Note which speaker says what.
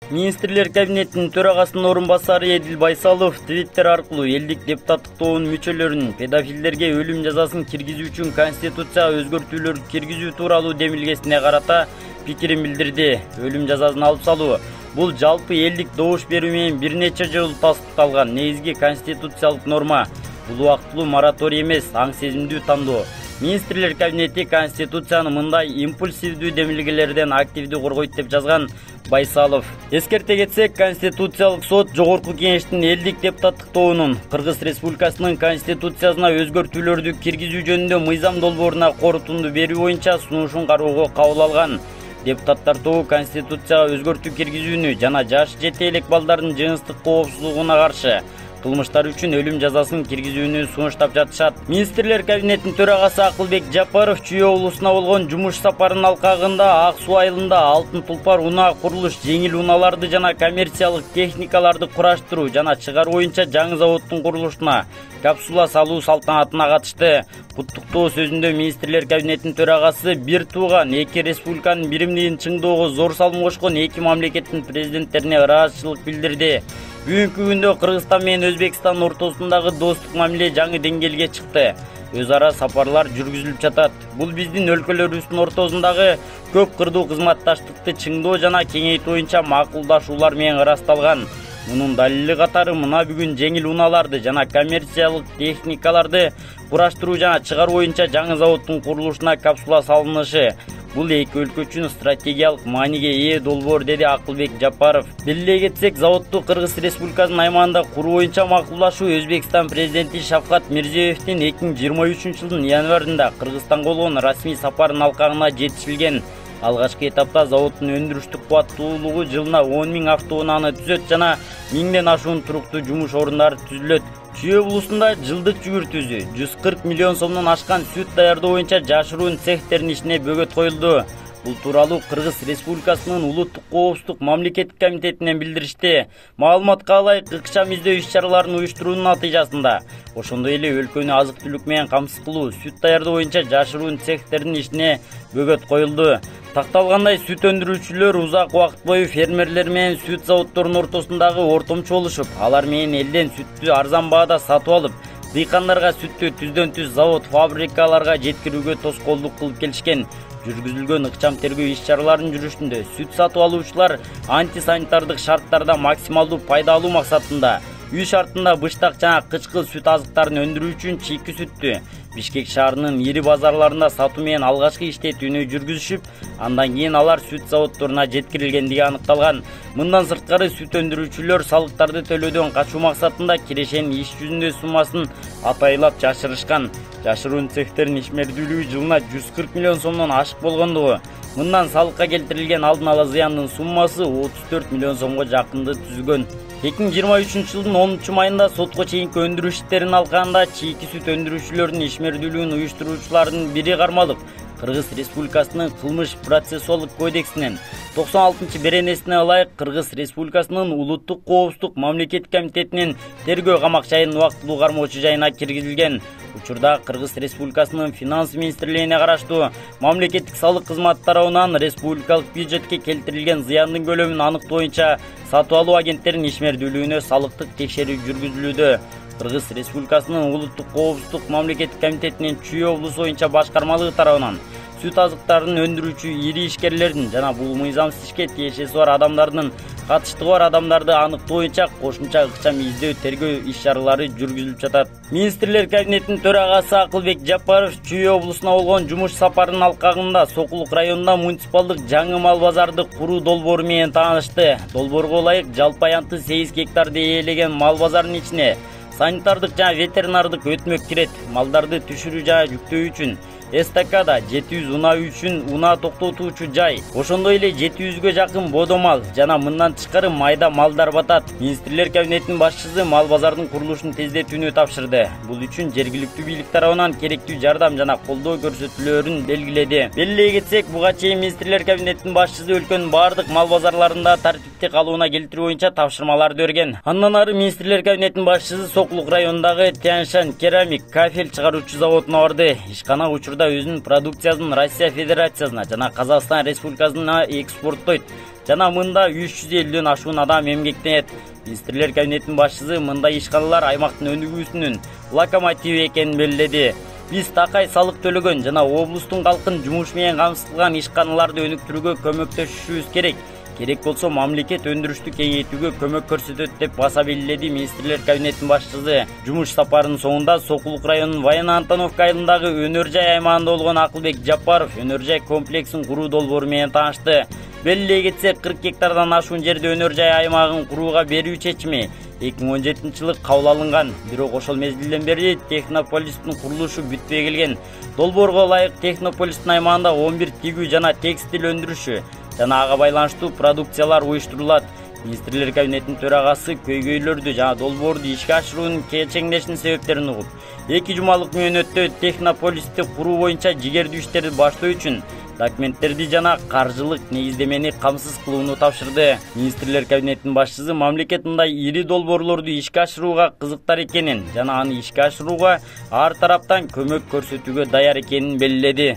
Speaker 1: Министрлер кабинетинин төрагасынын орун басары Эдил Байсалов Твиттер аркылуу элдик депутаттык тобунун мүчөлөрүнүн педофилдерге өлүм жазасын киргизүү үчүн конституцияга өзгөртүүлөр киргизүү тууралуу демилгесине карата пикирин билдирди. Өлүм жазасын алып салуу бул жалпы элдик добуш берүү менен бир нече жолу тастыкталган негизги конституциялык норма. Бул убактылуу мораторий эмес, аң сезимдүү тандоо. Министрлер кабинети конституцияны мындай импульсивдүү демилгелерден активдүү коргойт деп жазган Байсалов. Эскерте кетсек, Конституциялык сот Жогорку Кеңештин элдик депутаттык тобунун Кыргыз Республикасынын конституциясына өзгөртүүлөрдү киргизүү жөнүндө мыйзам долбооруна корутунду берүү боюнча сунушун кароого кабыл алган. Депутаттар тобу конституцияга өзгөртүү киргизүүнү жана жаш жете элек балдардын жыныстык коопсуздугуна каршы кылмыштар үчүн өлүм жазасын киргизүүнү сунуштап жатышат. Министрлер кабинетинин төрагасы Акылбек Жапаров Чүй облусуна болгон жумуш сапарынын алкагында Ак Суу айылында Алтын Тулпар унаа курулуш жеңил унааларды жана коммерциялык техникаларды кураштыруу жана чыгаруу боюнча жаңы заводдун курулушуна капсула салуу салтанатына катышты. Куттуктоо сөзүндө Министрлер кабинетинин төрагасы бир тууган эки республиканын биримдигин чыңдоого зор салым кошкон эки мамлекеттин президенттерине ыраазычылык билдирди. Бүгүнкү күндө Кыргызстан менен Өзбекстан ортосундагы достук мамиле жаңы деңгээлге чыкты. Өз ара сапарлар жүргүзүлүп жатат. Бул биздин өлкөлөрүбүздүн ортосундагы көп кырдуу кызматташтыкты чыңдоо жана кеңейтүү боюнча макулдашуулар менен ырасталган. Мунун далили катары мына бүгүн жеңил унааларды жана коммерциялык техникаларды кураштыруу жана чыгаруу боюнча жаңы заводдун курулушуна капсула салынышы. Бул эки өлкө үчүн стратегиялык мааниге ээ долбоор, деди Акылбек Жапаров. Белгилей кетсек, заводду Кыргыз Республикасынын аймагында куруу боюнча макулдашуу Өзбекстан президенти Шавкат Мирзиёевдин 2023 жылдын январында Кыргызстанга болгон расмий сапарынын алкагына жетишилген. Алгачкы этапта заводдун өндүрүштүк кубаттуулугу жылына 10 000 автоунааны түзөт жана 1000ден ашуун туруктуу жумуш орундары түзүлөт. Чүй облусунда жылдык жүгүртүүсү 140 миллион сомдон ашкан сүт даярдоо боюнча жашыруун цехтердин ишине бөгөт коюлду. Бул тууралуу Кыргыз Республикасынын улуттук коопсуздук мамлекеттик комитетинен билдиришти. Маалыматка ылайык ыкчам издөө иш-чараларын уюштуруунун натыйжасында ошондой эле өлкөнү азык-түлүк менен камсыз кылуу, сүт даярдоо боюнча жашыруун цехтердин ишине бөгөт коюлду. Такталгандай, сүт өндүрүүчүлөр узак убакыт бою фермерлер менен сүт заводдорунун ортосундагы ортомчу болушуп, алар менен элден сүттү арзан баада сатып алып, дыйкандарга сүттү түздөн түз завод, фабрикаларга жеткирүүгө тоскоолдук кылып келишкен. Жүргүзүлгөн ыкчам тергөө иш-чараларынын жүрүшүндө сүт сатып алуучулар антисанитардык шарттарда максималдуу пайда алуу максатында үй шартында быштак жана кычкыл сүт азыктарын өндүрүү үчүн чийки сүттү Бишкек шаарынын ири базарларында сатуу менен алгачкы иштетүүнү жүргүзүшүп, андан кийин алар сүт заводдоруна жеткирилгендиги аныкталган. Мындан сырткары сүт өндүрүүчүлөр салыктарды төлөөдөн качуу максатында кирешенин иш жүзүндө суммасын атайлап жашырышкан. Жашыруун цехтердин ишмердүүлүгү жылына 140 миллион сомдон ашык болгондугу, мындан салыкка келтирилген алдын ала зыяндын суммасы 34 миллион сомго жакынды түзгөн. 2023 жылдын 10 майында сотко чейинки өндүрүү иштеринин алкагында чийки сүт өндүрүүчүлөрдүн ишмердүүлүгүн уюштуруучулардын бири кармалып, Кыргыз Республикасынын кылмыш процессуалдык кодексинин 96 беренесине ылайык Кыргыз Республикасынын улуттук коопсуздук мамлекеттик комитетинин тергөө камак жайынын убактылуу кармоочу жайына киргизилген. Учурда Кыргыз Республикасынын финанс министрлигине караштуу мамлекеттик салык кызматы тарабынан республикалык бюджетке келтирилген зыяндын көлөмүн аныктоо боюнча сатып алуу агенттеринин ишмердүүлүгүнө салыктык текшерүү жүргүзүлүүдө. Кыргыз Республикасынын улуттук коопсуздук мамлекеттик комитетинин Чүй облусу боюнча башкармалыгы тарабынан сүт азыктарын өндүрүүчү ири ишкерлердин жана бул мыйзамсыз ишке тиешеси бар адамдардын катыштыгы бар адамдарды аныктоо боюнча кошумча ыкчам издөө тергөө иш-чаралары жүргүзүлүп жатат. Министрлер кабинетинин төрагасы Акылбек Жапаров Чүй облусуна болгон жумуш сапарынын алкагында Сокулук районунда муниципалдык жаңы мал базарды куруу долбоору менен таанышты. Долбоорго ылайык жалпы аянты 8 гектарды ээлеген мал базарынын ичине санитардык жана ветеринардык өтмөк кирет. Малдарды түшүрүү жана жүктөө үчүн эстакада, 700 унаа үчүн унаа токтотуучу жай, ошондой эле 700гө жакын бодомал жана мындан тышкары майда малдар батат. Министрлер кабинетинин башчысы мал базардын курулушун тездетүүнү тапшырды. Бул үчүн жергиликтүү бийлик тарабынан керектүү жардам жана колдоо көрсөтүлөөрүн белгиледи. Белгилей кетсек, буга чейин Министрлер кабинетинин башчысы өлкөнүн бардык мал базарларында тартипти калыбына келтирүү боюнча тапшырмаларды берген. Андан ары Министрлер кабинетинин башчысы Сокулук районундагы Тяньшань керамик кафель чыгаруучу заводуна барды. Ишкана учурда өзүнүн продукциясын Россия Федерациясына жана Казакстан Республикасына экспорттойт. жана мында 350ден ашуун адам эмгектенет. Министрлер кабинетинин башчысы мындай ишканалар аймактын өнүгүүсүнүн локомотиви экенин белгиледи. Биз такай салык төлөгөн жана облустун калкын жумуш менен камсыздалган ишканаларды өнүктүрүүгө көмөктөшүшүбүз керек. Керек болсо мамлекет өндүрүштү кеңейтүүгө көмөк көрсөтөт деп баса белгиледи Министрлер кабинетинин башчысы. Жумуш сапарынын соңунда Сокулук районунун Военно-Антоновка айылындагы өнөр жай аймагында болгон Акылбек Жапаров өнөр жай комплексин куруу долбоору менен таанышты. Белгилей кетсек, 40 гектардан ашуун жерде өнөр жай аймагын курууга берүү чечими 2017-жылы кабыл алынган. Бирок ошол мезгилден бери Технополистин курулушу бүтпөй келген. Долбоорго ылайык Технополистин аймагында 11 тигүү жана текстиль өндүрүшү жана ага байланыштуу продукциялар уюштурулат. Министрлер кабинетинин төрагасы көйгөйлөрдү жана долбоорду ишке ашыруунун кечеңдешинин себептерин угуп, 2 жумалык мөөнөттө Технополисти куруу боюнча жигердүү иштерди баштоо үчүн документтерди жана каржылык негиздемени камсыз кылууну тапшырды. Министрлер кабинетинин башчысы мамлекет мындай ири долбоорлорду ишке ашырууга кызыктар экенин жана аны ишке ашырууга ар тараптан көмөк көрсөтүүгө даяр экенин белгиледи.